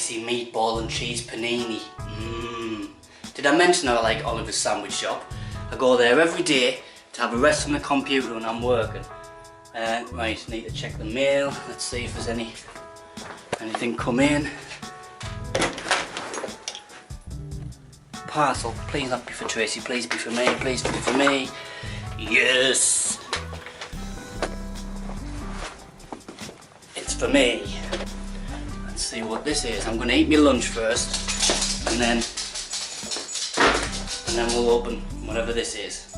spicy meatball and cheese panini. Did I mention I like Oliver's Sandwich Shop? I go there every day to have a rest from the computer when I'm working. Right, need to check the mail. Let's see if there's anything come in. Parcel, please not be for Tracy, please be for me, please be for me. Yes! It's for me. Let's see what this is. I'm going to eat my lunch first, and then we'll open whatever this is.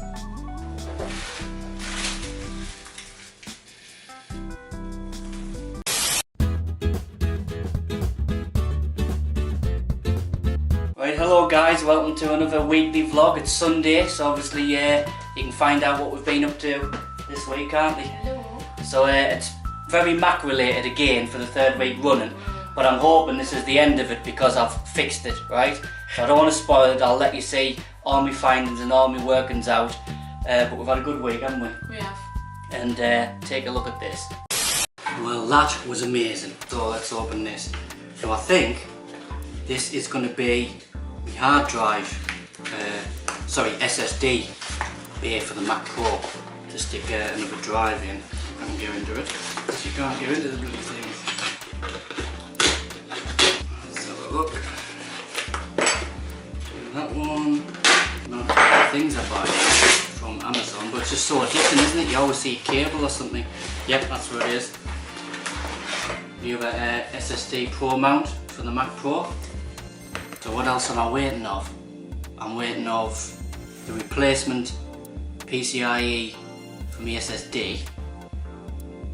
Right, hello guys, welcome to another weekly vlog. It's Sunday, so obviously you can find out what we've been up to this week, can't we? Hello. So it's very Mac related again for the third week running, but I'm hoping this is the end of it because I've fixed it, right? So I don't want to spoil it. I'll let you see all my findings and all my workings out, but we've had a good week, haven't we? We have. And take a look at this. Well, that was amazing. So let's open this. So I think this is going to be my hard drive, SSD bay for the Mac Pro to stick another drive in. I can go into it. You can't go into the bloody thing. Let's have a look. That one. Not the things I buy from Amazon, but it's just so addicting, isn't it? You always see a cable or something. Yep, that's what it is. The other SSD Pro mount for the Mac Pro. So what else am I waiting of? I'm waiting of the replacement PCIe for my SSD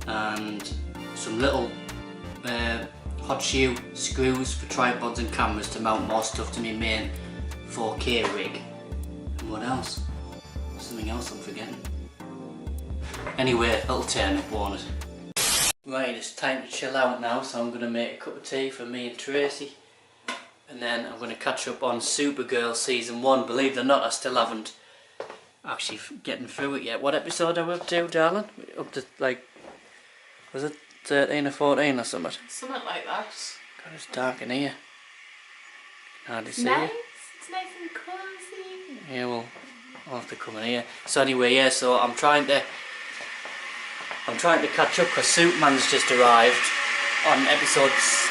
and some little hot shoe screws for tripods and cameras to mount more stuff to my main 4K rig. And what else? Something else I'm forgetting. Anyway, it'll turn up, won't it? Right, it's time to chill out now, so I'm going to make a cup of tea for me and Tracy. And then I'm going to catch up on Supergirl Season 1. Believe it or not, I still haven't actually getting through it yet. What episode are we up to, darling? Up to, like, was it 13 or 14 or something? Something like that. God, it's dark in here. Can hardly see Nice. it. It's nice and cozy. Yeah, well, I'll have to come in here. So anyway, yeah, so I'm trying to catch up because Superman's just arrived on episodes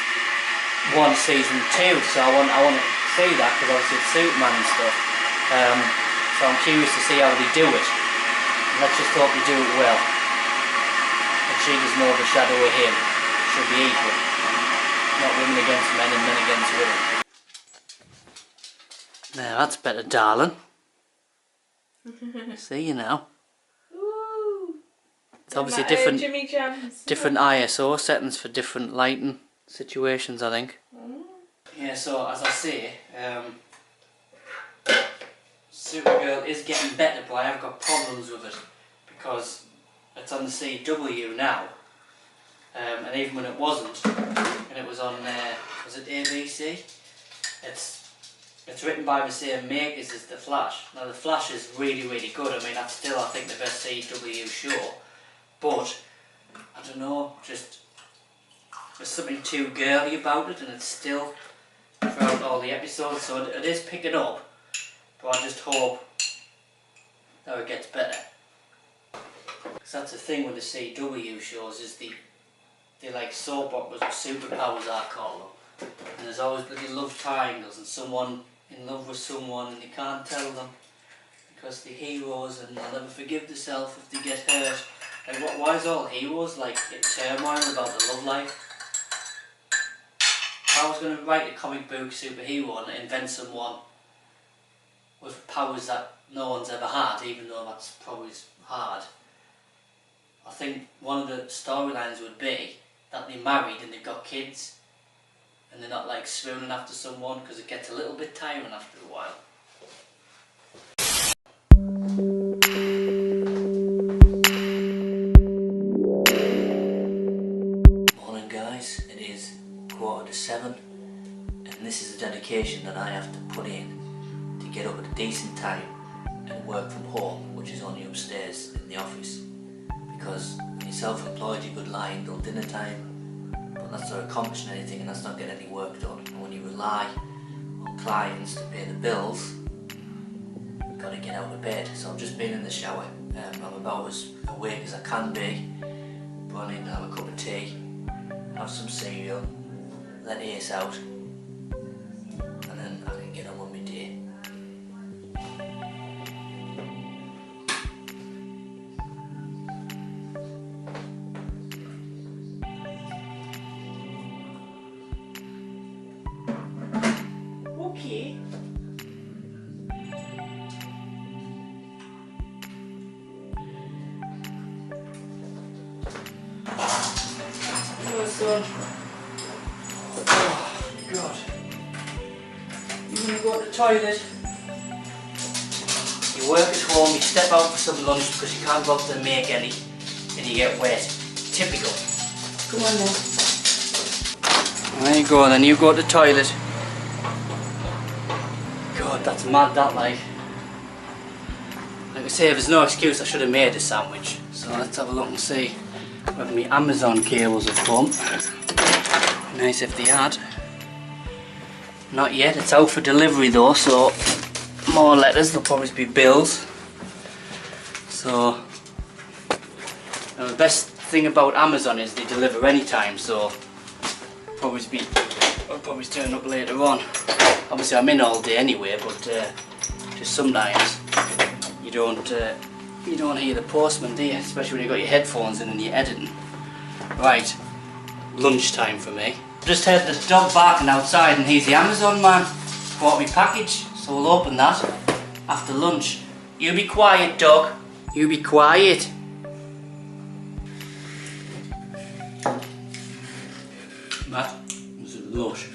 1 season 2, so I want to see that because obviously it's Superman and stuff. So I'm curious to see how they do it. And let's just hope they do it well. And she doesn't overshadow him. She'll be equal. Not women against men and men against women. Now that's better, darling. See you now. Ooh. It's obviously Jimmy Jams. different ISO settings for different lighting situations, I think. Yeah, so as I say, Supergirl is getting better, but I have got problems with it because it's on the CW now, and even when it wasn't, and it was on, was it ABC? It's written by the same makers as The Flash. Now The Flash is really, really good. I mean, that's still, I think, the best CW show, but I don't know, just there's something too girly about it, and it's still throughout all the episodes, so it is picking up, but I just hope that it gets better. Because that's the thing with the CW shows, is they like soap operas with superpowers, I call them, and there's always bloody love triangles and someone in love with someone and they can't tell them because they're heroes and they'll never forgive themselves if they get hurt. Like, why is all heroes like in turmoil about the love life? If I was going to write a comic book superhero and invent someone with powers that no one's ever had, even though that's probably hard, I think one of the storylines would be that they're married and they've got kids and they're not like swooning after someone, because it gets a little bit tiring after a while. Morning guys, it is 6:45 and this is the dedication that I have to put in to get up at a decent time and work from home, which is only upstairs in the office, because when you're self-employed you could lie until dinner time, but that's not accomplishing anything, and that's not getting any work done. And when you rely on clients to pay the bills, you've got to get out of bed. So I've just been in the shower. I'm about as awake as I can be, but I need to have a cup of tea, have some cereal, let Ace out, and then I can get on with my day. Okay. Oh, son. Oh, God. You want to go to the toilet? You work at home, you step out for some lunch because you can't go out to make any, and you get wet. Typical. Come on then. There you go, then you go to the toilet. God, that's mad, that like. Like I say, if there's no excuse, I should have made a sandwich. So let's have a look and see whether my Amazon cables have come. Nice if they had. Not yet, it's out for delivery though, so more letters, there'll probably be bills. So, now the best thing about Amazon is they deliver anytime, so I'll probably turn up later on. Obviously I'm in all day anyway, but just sometimes you don't hear the postman, do you? Especially when you've got your headphones in and you're editing. Right, lunchtime for me. Just heard the dog barking outside, and he's the Amazon man. Brought me package, so we'll open that after lunch. You be quiet, dog. You be quiet. Matt, is it lush?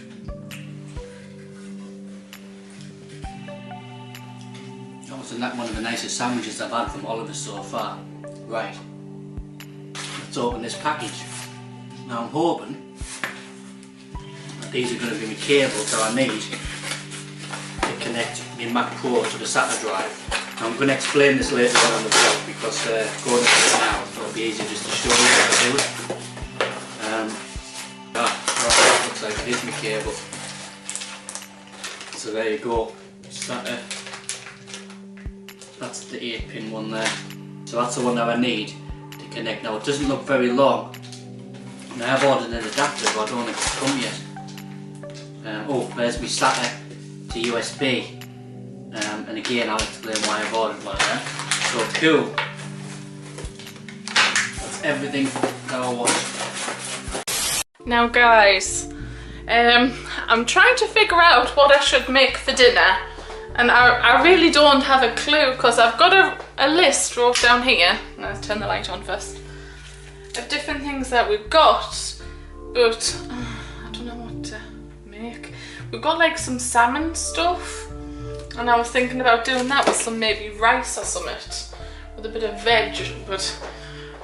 That was one of the nicest sandwiches I've had from Oliver so far. Right, let's open this package. Now I'm hoping that these are going to be my cables that I need to connect my Mac Pro to the SATA drive. Now I'm going to explain this later on the vlog because going into it now it'll be easier just to show you how to do it. Looks like it is my cable. So there you go, SATA. That's the 8-pin one there. So that's the one that I need to connect. Now it doesn't look very long. And I have ordered an adapter, but I don't think it's come yet. Oh, there's my SATA to USB. And again, I'll explain why I've ordered one of them. So cool. That's everything that I want. Now guys, I'm trying to figure out what I should make for dinner, and I really don't have a clue because I've got a list wrote down here. Let's turn the light on first. Of different things that we've got, but I don't know what to make. We've got like some salmon stuff, and I was thinking about doing that with some maybe rice or something, with a bit of veg, but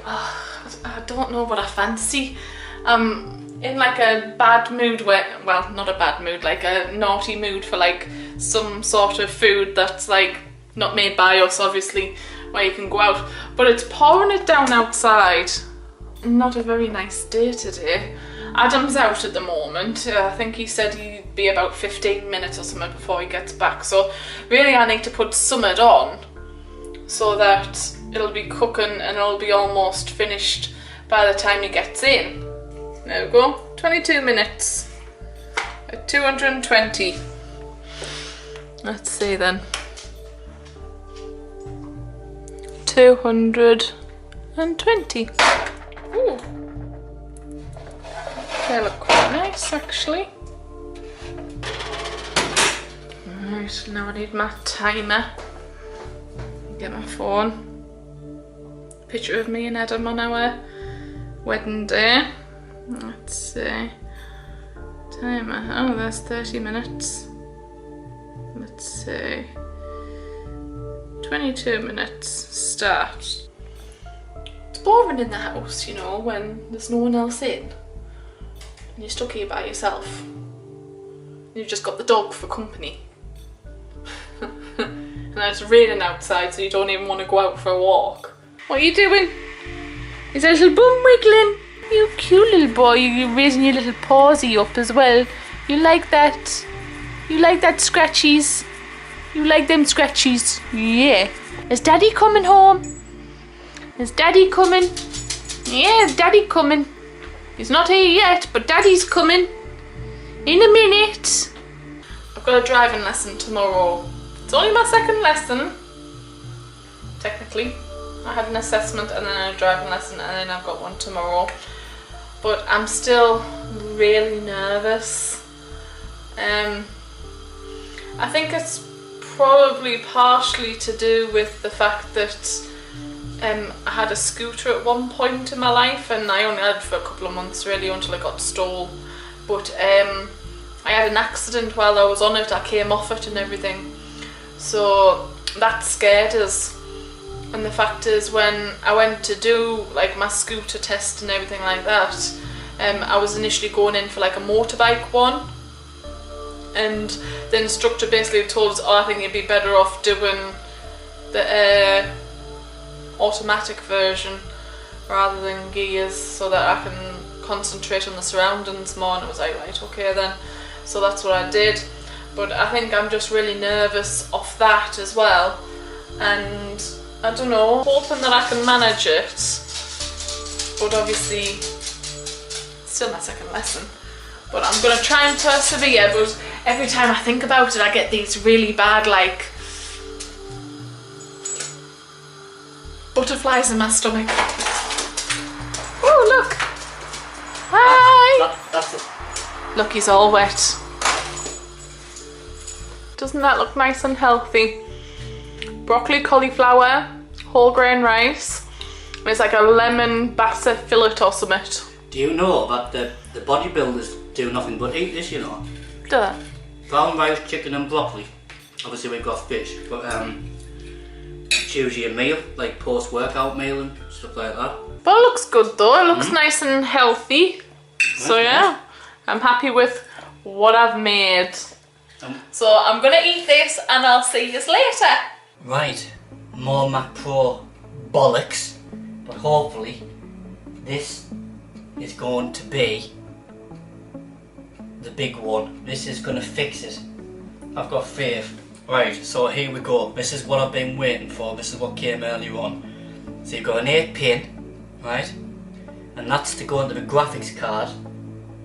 I don't know what I fancy. In like a bad mood well, not a bad mood, like a naughty mood for like some sort of food that's like not made by us, obviously, where you can go out. But it's pouring it down outside. Not a very nice day today. Adam's out at the moment. I think he said he'd be about 15 minutes or something before he gets back. So really I need to put something on so that it'll be cooking and it'll be almost finished by the time he gets in. There we go, 22 minutes at 220. Let's see then. 220. Ooh. They look quite nice actually. Right, now I need my timer. Get my phone. Picture of me and Adam on our wedding day. Let's see. Timer. Oh, there's 30 minutes. Let's see. 22 minutes. Start. It's boring in the house, you know, when there's no one else in. And you're stuck here by yourself. You've just got the dog for company. And it's raining outside, so you don't even want to go out for a walk. What are you doing? Is that little bum wiggling? You cute little boy, you're raising your little pawsy up as well. You like that? You like that scratchies? You like them scratchies? Yeah. Is Daddy coming home? Is Daddy coming? Yeah, is Daddy coming? He's not here yet, but Daddy's coming. In a minute. I've got a driving lesson tomorrow. It's only my second lesson. Technically. I had an assessment and then a driving lesson and then I've got one tomorrow. But I'm still really nervous. I think it's probably partially to do with the fact that I had a scooter at one point in my life, and I only had it for a couple of months really until it got stole. But I had an accident while I was on it. I came off it and everything, so that scared us. And the fact is, when I went to do like my scooter test and everything like that, I was initially going in for like a motorbike one, and the instructor basically told us, oh, I think you'd be better off doing the automatic version rather than gears, so that I can concentrate on the surroundings more. And it was like, right, okay then. So that's what I did. But I think I'm just really nervous off that as well, and I don't know, hoping that I can manage it. But obviously still my second lesson, but I'm gonna try and persevere. But every time I think about it, I get these really bad like butterflies in my stomach. Oh look! Hi! That's it. Look, he's all wet. Doesn't that look nice and healthy? Broccoli, cauliflower, whole grain rice. And it's like a lemon bassa fillet or something. Do you know that the bodybuilders do nothing but eat this, you know? Duh. Brown rice, chicken and broccoli. Obviously we've got fish, but it's usually a meal, like post-workout meal and stuff like that. But it looks good though, it looks nice and healthy. So yeah, I'm happy with what I've made. So I'm gonna eat this and I'll see you later. Right, more Mac Pro bollocks, but hopefully this is going to be the big one. This is going to fix it. I've got faith. Right, so here we go. This is what I've been waiting for. This is what came earlier on. So you've got an 8-pin, right? And that's to go into the graphics card,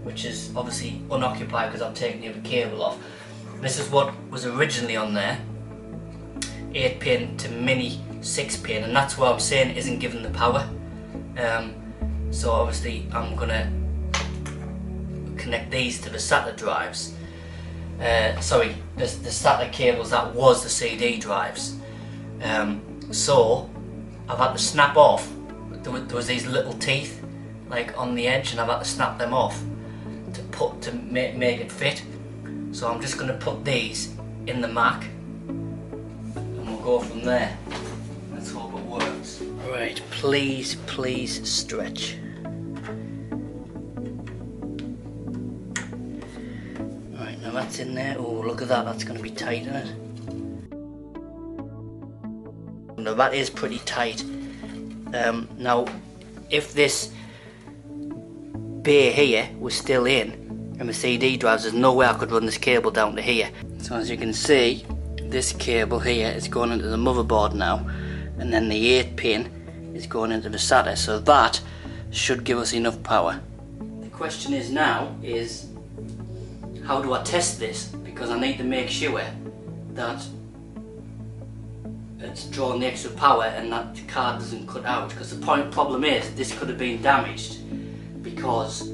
which is obviously unoccupied because I've taken the other cable off. This is what was originally on there. 8-pin to mini 6-pin, and that's what I'm saying isn't given the power. So obviously I'm gonna connect these to the SATA drives. Sorry, the SATA cables that was the CD drives. So I've had to snap off. There was these little teeth like on the edge, and I've had to snap them off to make it fit. So I'm just gonna put these in the Mac, and we'll go from there. Let's hope it works. Right, please stretch. Right, now that's in there. Oh, look at that, that's going to be tight, isn't it? Now that is pretty tight. Now, if this bay here was still in, and the CD drives, there's no way I could run this cable down to here. So as you can see, this cable here is going into the motherboard now, and then the 8-pin is going into the SATA, so that should give us enough power. The question is now how do I test this? Because I need to make sure that it's drawing the extra power and that the card doesn't cut out, because the problem is this could have been damaged because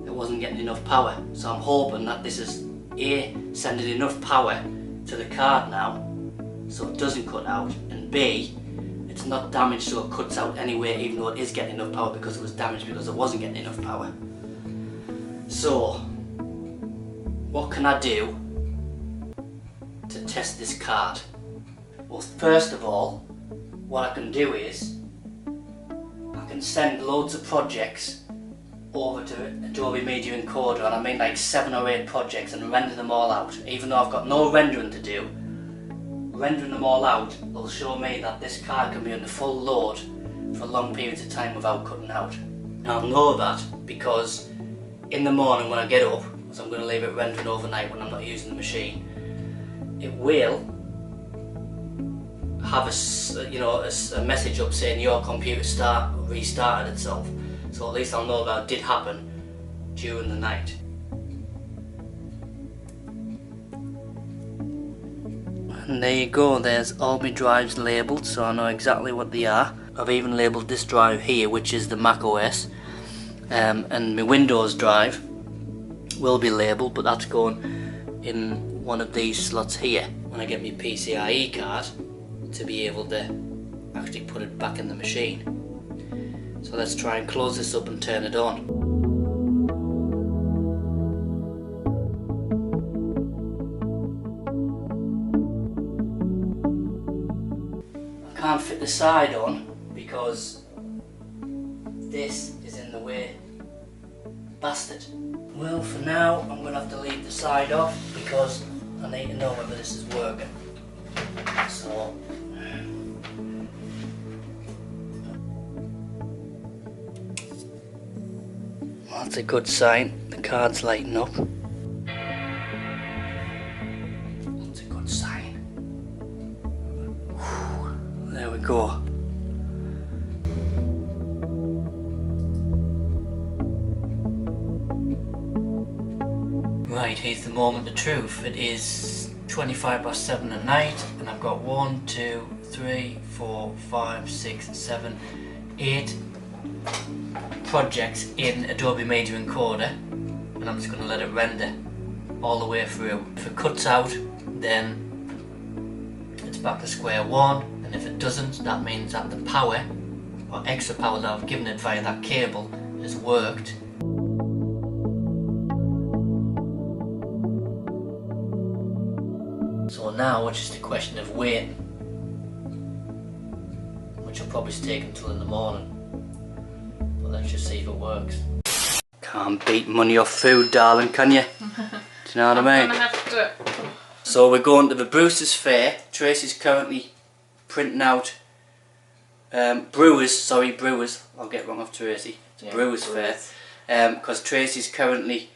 it wasn't getting enough power. So I'm hoping that this is A, sending enough power to the card now so it doesn't cut out, and B, it's not damaged so it cuts out anyway even though it is getting enough power, because it was damaged because it wasn't getting enough power. So what can I do to test this card? Well, first of all, what I can do is I can send loads of projects over to Adobe Media Encoder, and I mean like 7 or 8 projects, and render them all out. Even though I've got no rendering to do, rendering them all out will show me that this card can be under full load for long periods of time without cutting out. Now I'll know that because in the morning when I get up, because I'm going to leave it rendering overnight when I'm not using the machine, it will have a message up saying your computer restarted itself. So at least I'll know that it did happen during the night. And there you go, there's all my drives labelled, so I know exactly what they are. I've even labelled this drive here, which is the Mac OS, and my Windows drive will be labelled, but that's going in one of these slots here when I get my PCIe card to be able to actually put it back in the machine. So let's try and close this up and turn it on. I can't fit the side on because this is in the way. Bastard. Well, for now I'm going to have to leave the side off because I need to know whether this is working. So that's a good sign. The card's lighting up. That's a good sign. Whew. There we go. Right, here's the moment of truth. It is 7 at night, and I've got 1, 2, 3, 4, 5, 6, 7, 8 projects in Adobe Media Encoder, and I'm just going to let it render all the way through. If it cuts out, then it's back to square one, and if it doesn't, that means that the power or extra power that I've given it via that cable has worked. So now it's just a question of waiting, which will probably take until in the morning. But let's just see if it works. Can't beat money off food, darling, can you? Do you know what I mean? I'm gonna have to... So we're going to the Brewster's Fair. Tracy's currently printing out Brewers. I'll get wrong off Tracy. It's Brewers Fair. Because Tracy's currently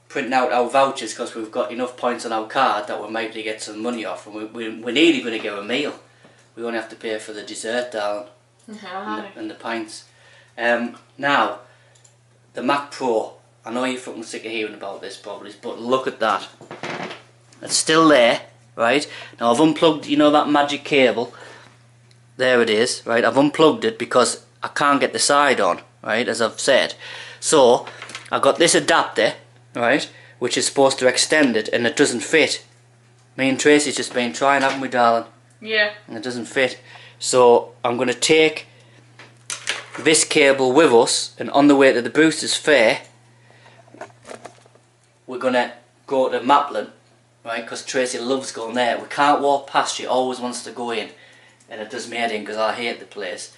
printing out our vouchers because we've got enough points on our card that we might be able to get some money off, and we're nearly going to get a meal. We only have to pay for the dessert, darling, and the pints. Now, the Mac Pro. I know you're fucking sick of hearing about this probably, but look at that. It's still there, right? Now I've unplugged, you know that magic cable? There it is, right? I've unplugged it because I can't get the side on, right, as I've said. So, I've got this adapter, right, which is supposed to extend it, and it doesn't fit. Me and Tracy's just been trying, haven't we, darling? Yeah. And it doesn't fit. So I'm going to take this cable with us, and on the way to the Brewster's Fair, we're going to go to Maplin, right, because Tracy loves going there. We can't walk past, she always wants to go in, and it does me head in because I hate the place.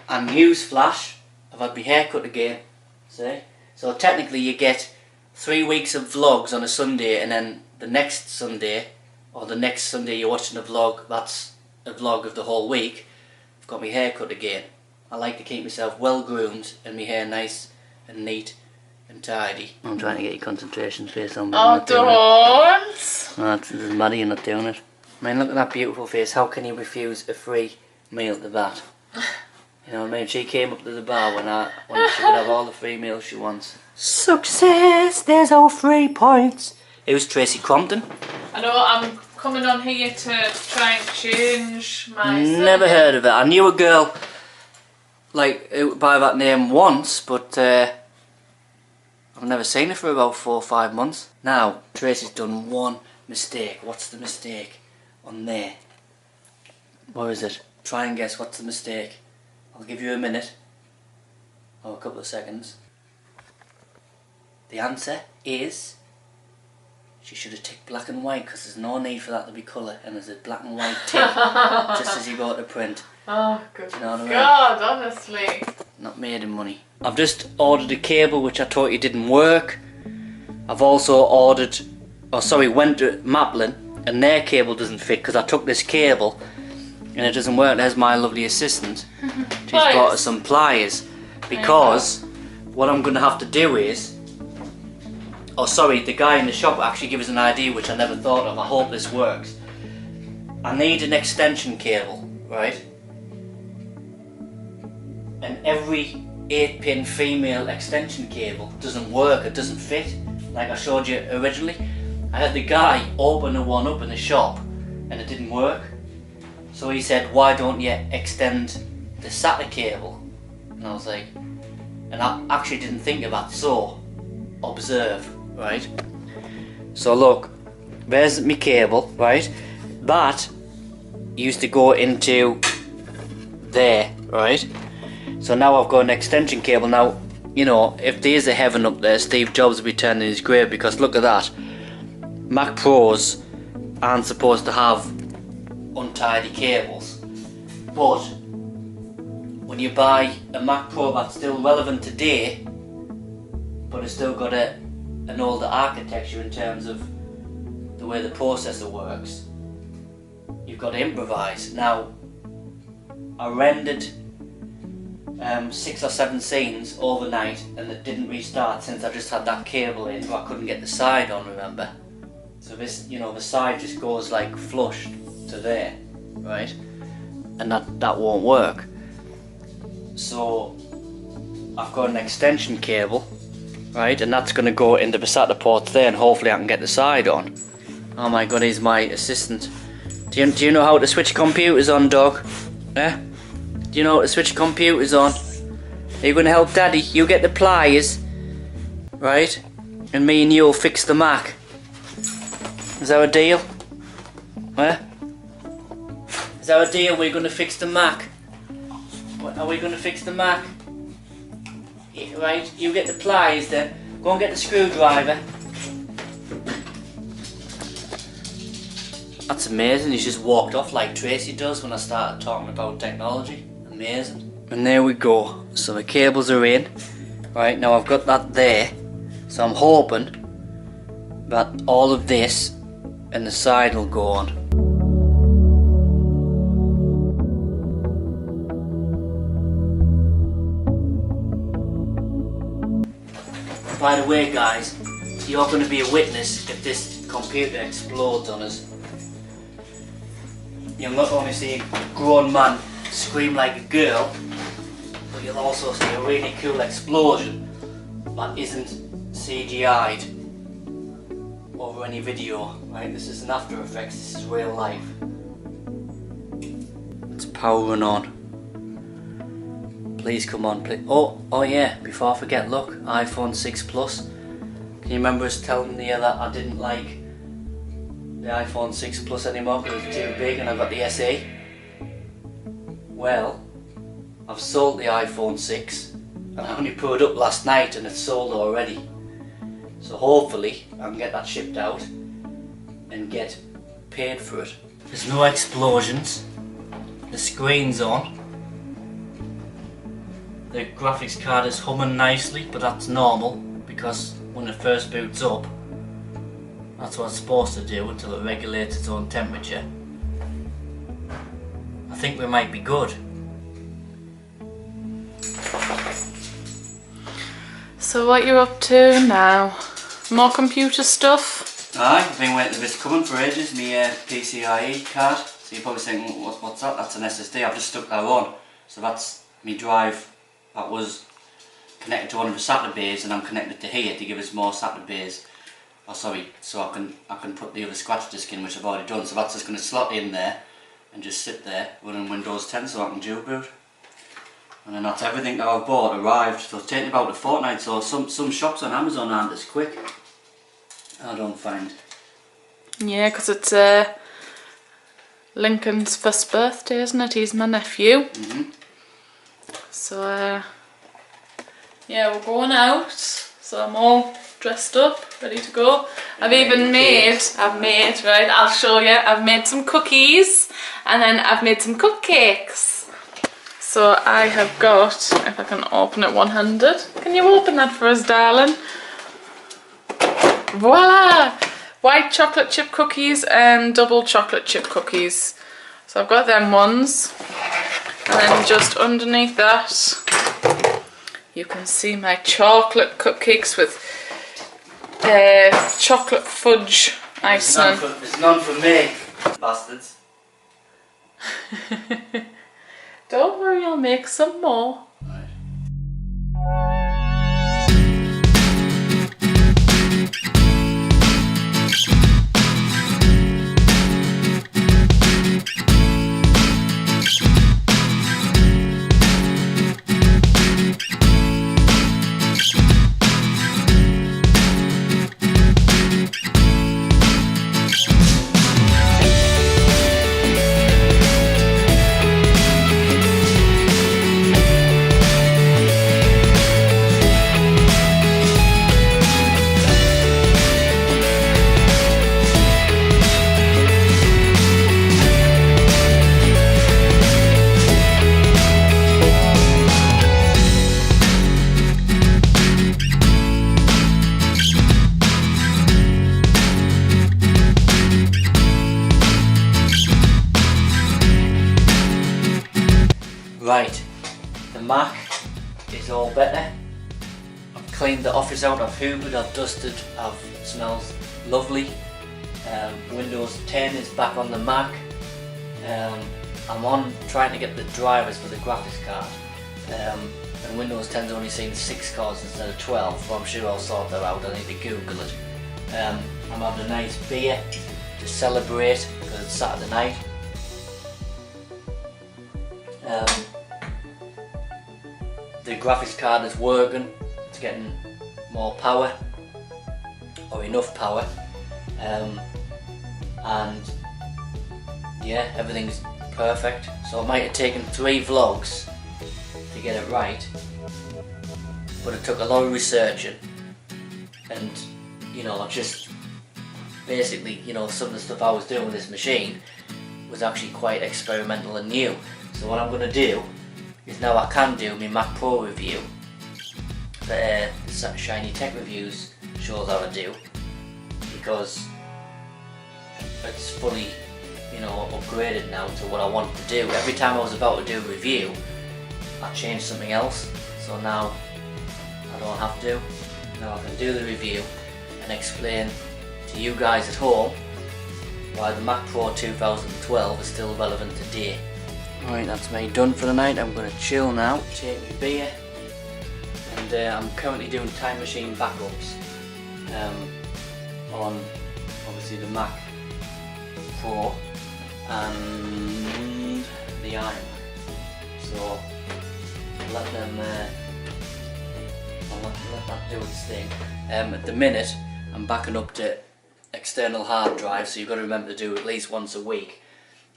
And newsflash, I've had my hair cut again, see? So technically you get 3 weeks of vlogs on a Sunday, and then the next Sunday, or the next Sunday you're watching a vlog, that's a vlog of the whole week. I've got my hair cut again. I like to keep myself well groomed and my hair nice and neat and tidy. I'm trying to get your concentration face on, but oh, don't! No, it's muddy, you're not doing it. I mean, look at that beautiful face. How can you refuse a free meal to that? You know what I mean? She came up to the bar when she could have all the free meals she wants. Success, there's our 3 points. It was Tracy Crompton. I know, I'm coming on here to try and change my Never heard of it. I knew a girl like by that name once, but I've never seen her for about 4 or 5 months. Now, Tracy's done one mistake. What's the mistake on there? What is it? Try and guess what's the mistake. I'll give you a minute, or a couple of seconds. The answer is, she should have ticked black and white, because there's no need for that to be colour, and there's a black and white tick just as you go to print. Oh, good. You know what I mean? God, honestly. Not made in money. I've just ordered a cable which I thought you didn't work. I've also went to Maplin, and their cable doesn't fit because I took this cable and it doesn't work. There's my lovely assistant. She's brought us some pliers because what I'm going to have to do is, oh sorry, the guy in the shop actually gave us an idea which I never thought of. I hope this works. I need an extension cable, right? And every 8-pin female extension cable doesn't work, it doesn't fit, like I showed you originally. I had the guy open the one up in the shop and it didn't work. So he said, why don't you extend the SATA cable? And I was like, and I actually didn't think of that, so observe, right? So look, there's my cable, right? That used to go into there, right? So now I've got an extension cable. Now, you know, if there's a heaven up there, Steve Jobs will be turning his grave, because look at that. Mac Pros aren't supposed to have untidy cables. But when you buy a Mac Pro that's still relevant today, but it's still got an older architecture in terms of the way the processor works, you've got to improvise. Now, I rendered 6 or 7 scenes overnight and it didn't restart since I just had that cable in, but I couldn't get the side on, remember? So this, you know, the side just goes like flush to there, right? And that won't work. So I've got an extension cable, right? And that's going to go into the SATA ports there, and hopefully I can get the side on. Oh my god, he's my assistant. Do you know how to switch computers on, dog? Eh? Do you know how to switch computers on? Are you going to help Daddy? You get the pliers, right? And me and you'll fix the Mac. Is that a deal? Eh? Is that a deal? We're going to fix the Mac. Are we going to fix the Mac? Yeah, right, you get the pliers then. Go and get the screwdriver. That's amazing, he's just walked off like Tracy does when I started talking about technology. Amazing. And there we go. So the cables are in. Right, now I've got that there. So I'm hoping that all of this and the side will go on. By the way guys, you're going to be a witness if this computer explodes on us. You'll not only see a grown man scream like a girl, but you'll also see a really cool explosion that isn't CGI'd over any video. Right, this isn't After Effects, this is real life. It's powering on. Please come on, please. Oh yeah, before I forget, look, iPhone 6 Plus. Can you remember us telling you that I didn't like the iPhone 6 Plus anymore because it's too big and I got the SE? Well, I've sold the iPhone 6 and I only put it up last night and it's sold already. So hopefully I can get that shipped out and get paid for it. There's no explosions. The screen's on. The graphics card is humming nicely, but that's normal because when it first boots up, that's what it's supposed to do until it regulates its own temperature. I think we might be good. So what you're up to now? More computer stuff? Aye, I've been waiting for this coming for ages, my PCIe card. So you're probably saying, what's that? That's an SSD, I've just stuck that on. So that's my drive that was connected to one of the SATA bays, and I'm connected to here to give us more SATA bays. Oh sorry, so I can put the other scratch disk in, which I've already done. So that's just going to slot in there and just sit there running Windows 10 so I can dual boot. And then that's everything that I've bought arrived. So it's taken about a fortnight, so some shops on Amazon aren't as quick. I don't find. Yeah, because it's Lincoln's first birthday, isn't it? He's my nephew. So yeah, we're going out. So I'm all dressed up, ready to go. I've made, right, I'll show you. I've made some cookies and then I've made some cupcakes. So I have got, if I can open it one-handed. Can you open that for us, darling? Voila! White chocolate chip cookies and double chocolate chip cookies. So I've got them ones. And then just underneath that you can see my chocolate cupcakes with chocolate fudge icing. There's none for me, bastards. Don't worry, I'll make some more. Right. Right, the Mac is all better. I've cleaned the office out, I've hoovered, I've dusted, smells lovely. Windows 10 is back on the Mac. I'm trying to get the drivers for the graphics card. And Windows 10's only seen 6 cards instead of 12, but I'm sure I'll sort that out. I need to Google it. I'm having a nice beer to celebrate because it's Saturday night. The graphics card is working, it's getting more power, or enough power, and yeah, everything's perfect. So it might have taken 3 vlogs to get it right, but it took a lot of researching, and you know, just basically, you know, some of the stuff I was doing with this machine was actually quite experimental and new. So what I'm going to do is, now I can do my Mac Pro review that Shiny Tech Reviews shows how to do, because it's fully, you know, upgraded now to what I want to do. Every time I was about to do a review, I changed something else, so now I don't have to. Now I can do the review and explain to you guys at home why the Mac Pro 2012 is still relevant today. Right, that's me done for the night. I'm going to chill now, take my beer, and I'm currently doing Time Machine backups on obviously the Mac Pro and the iMac. So I'll let that do its thing. At the minute I'm backing up to external hard drive, so you've got to remember to do it at least once a week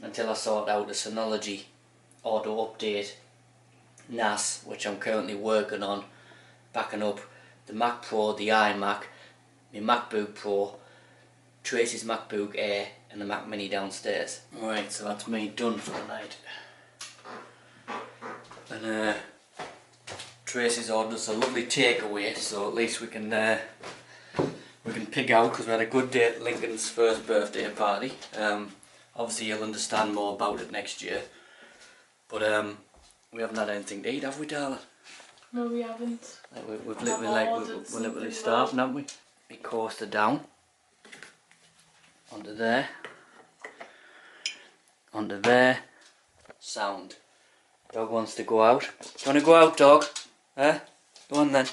until I sort out the Synology auto update NAS, which I'm currently working on, backing up the Mac Pro, the iMac, my MacBook Pro, Tracy's MacBook Air and the Mac Mini downstairs. Right, so that's me done for the night. And Tracy's ordered us a lovely takeaway, so at least we can pig out, because we had a good day at Lincoln's first birthday party. Obviously you'll understand more about it next year, but we haven't had anything to eat, have we, darling? No, we haven't. We're literally starving, haven't we? We coaster down onto there, sound. Dog wants to go out. Do you want to go out, dog? Go on then.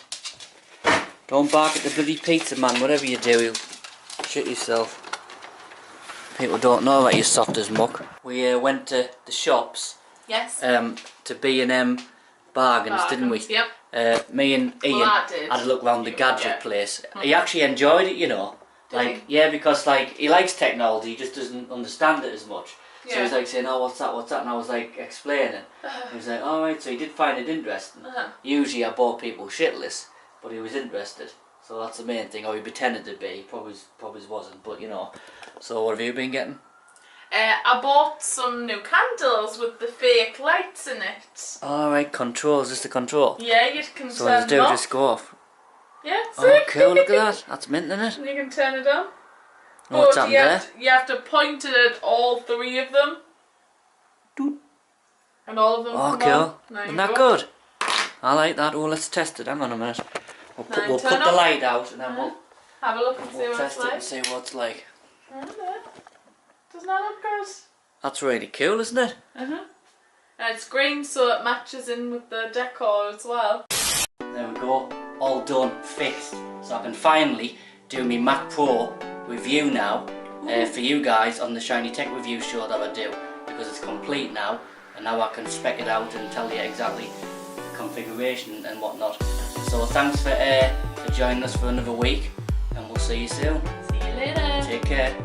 Don't bark at the bloody pizza man, whatever you do, you'll shit yourself. People don't know that you're soft as muck. We went to the shops. Yes. To B&M bargains, didn't we? Yep. Me and Ian had a look round the gadget place. He actually enjoyed it, you know. Like, yeah, because like he likes technology, he just doesn't understand it as much. So he's like saying, oh, what's that? And I was like explaining. He was like, alright, so he did find it interesting. Usually I bore people shitless, but he was interested. So that's the main thing, or he pretended to be, probably wasn't, but you know. So what have you been getting? I bought some new candles with the fake lights in it. Alright, controls, just the control. Yeah, you can so turn it on. just go off. Yeah, see? Oh cool, look at that. That's mint, isn't it? And you can turn it on. Oh, what's happened there? You have to point it at all 3 of them. Doot. And all of them oh come cool. on. Isn't that good? I like that. Oh, let's test it. Hang on a minute. We'll Now put turn the up. light out and then we'll Have a look and see what it's test it like. and see what it's like. Doesn't that look good? That's really cool, isn't it? And it's green, so it matches in with the decor as well. There we go. All done, fixed. So I can finally do my Mac Pro review now for you guys on the Shiny Tech Review show that I do, because it's complete now, and now I can spec it out and tell you exactly the configuration and whatnot. So thanks for joining us for another week, and we'll see you soon. See you later. Take care.